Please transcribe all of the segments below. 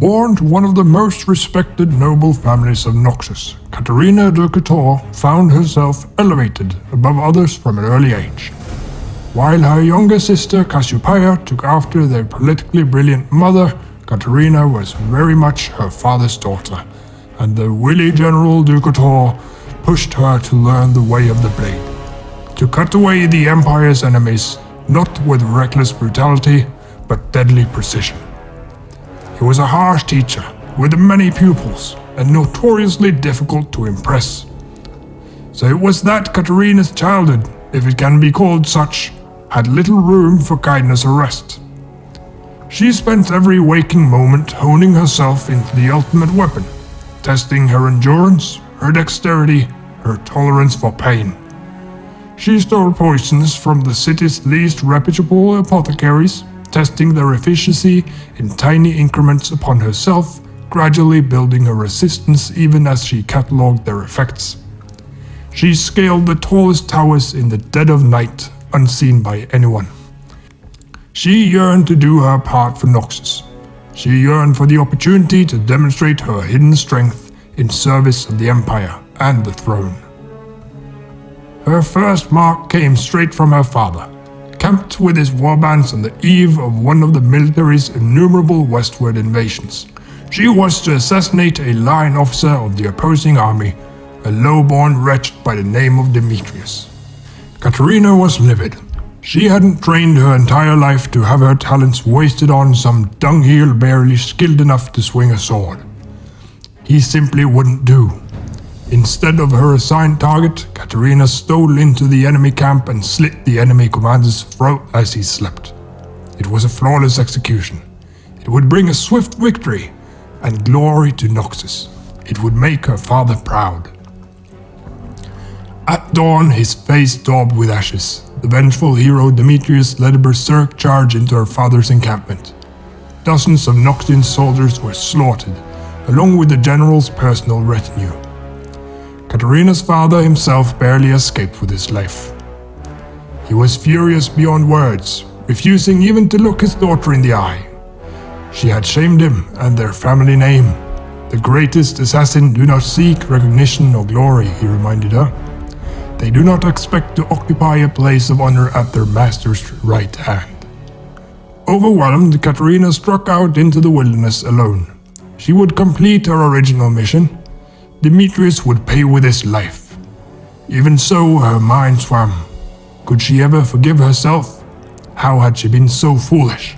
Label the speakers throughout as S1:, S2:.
S1: Born to one of the most respected noble families of Noxus, Katarina de Couture found herself elevated above others from an early age. While her younger sister Cassiopeia took after their politically brilliant mother, Katarina was very much her father's daughter, and the wily General de Couture pushed her to learn the way of the blade, to cut away the Empire's enemies, not with reckless brutality, but deadly precision. He was a harsh teacher, with many pupils, and notoriously difficult to impress. So it was that Katarina's childhood, if it can be called such, had little room for kindness or rest. She spent every waking moment honing herself into the ultimate weapon, testing her endurance, her dexterity, her tolerance for pain. She stole poisons from the city's least reputable apothecaries, testing their efficiency in tiny increments upon herself, gradually building a resistance even as she catalogued their effects. She scaled the tallest towers in the dead of night, unseen by anyone. She yearned to do her part for Noxus. She yearned for the opportunity to demonstrate her hidden strength in service of the Empire and the throne. Her first mark came straight from her father, camped with his warbands on the eve of one of the military's innumerable westward invasions. She was to assassinate a line officer of the opposing army, a low-born wretch by the name of Demetrius. Katarina was livid. She hadn't trained her entire life to have her talents wasted on some dunghill barely skilled enough to swing a sword. He simply wouldn't do. Instead of her assigned target, Katarina stole into the enemy camp and slit the enemy commander's throat as he slept. It was a flawless execution. It would bring a swift victory and glory to Noxus. It would make her father proud. At dawn, his face daubed with ashes, the vengeful hero Demetrius led a berserk charge into her father's encampment. Dozens of Noxian soldiers were slaughtered, along with the general's personal retinue. Katarina's father himself barely escaped with his life. He was furious beyond words, refusing even to look his daughter in the eye. She had shamed him and their family name. The greatest assassin do not seek recognition or glory, he reminded her. They do not expect to occupy a place of honor at their master's right hand. Overwhelmed, Katarina struck out into the wilderness alone. She would complete her original mission. Demetrius would pay with his life. Even so, her mind swam. Could she ever forgive herself? How had she been so foolish?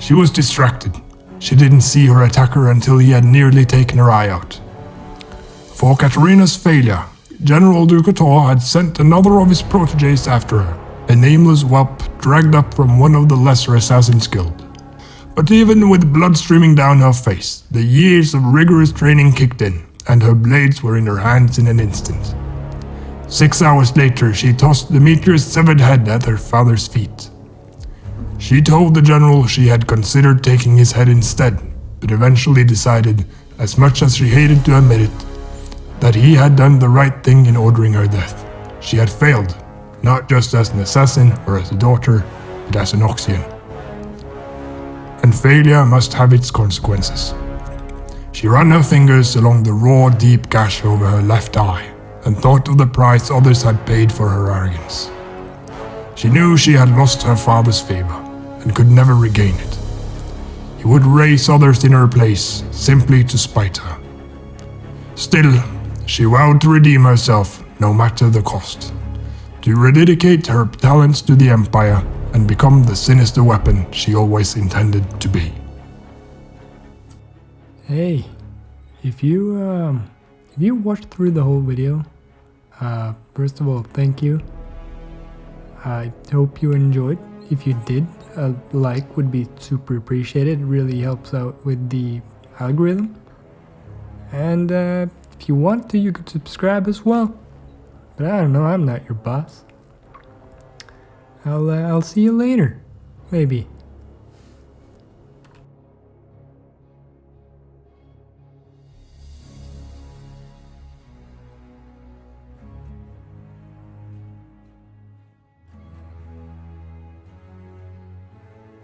S1: She was distracted. She didn't see her attacker until he had nearly taken her eye out. For Katarina's failure, General de Couture had sent another of his protégés after her, a nameless whelp dragged up from one of the lesser assassins' guild. But even with blood streaming down her face, the years of rigorous training kicked in, and her blades were in her hands in an instant. 6 hours later, she tossed Demetrius' severed head at her father's feet. She told the general she had considered taking his head instead, but eventually decided, as much as she hated to admit it, that he had done the right thing in ordering her death. She had failed, not just as an assassin or as a daughter, but as an Noxian. And failure must have its consequences. She ran her fingers along the raw, deep gash over her left eye and thought of the price others had paid for her arrogance. She knew she had lost her father's favor and could never regain it. He would raise others in her place simply to spite her. Still, she vowed to redeem herself no matter the cost, to rededicate her talents to the Empire and become the sinister weapon she always intended to be.
S2: Hey, if you watched through the whole video, first of all, thank you. I hope you enjoyed. If you did, a like would be super appreciated. It really helps out with the algorithm. And if you want to, you could subscribe as well. But I don't know, I'm not your boss. I'll see you later, maybe.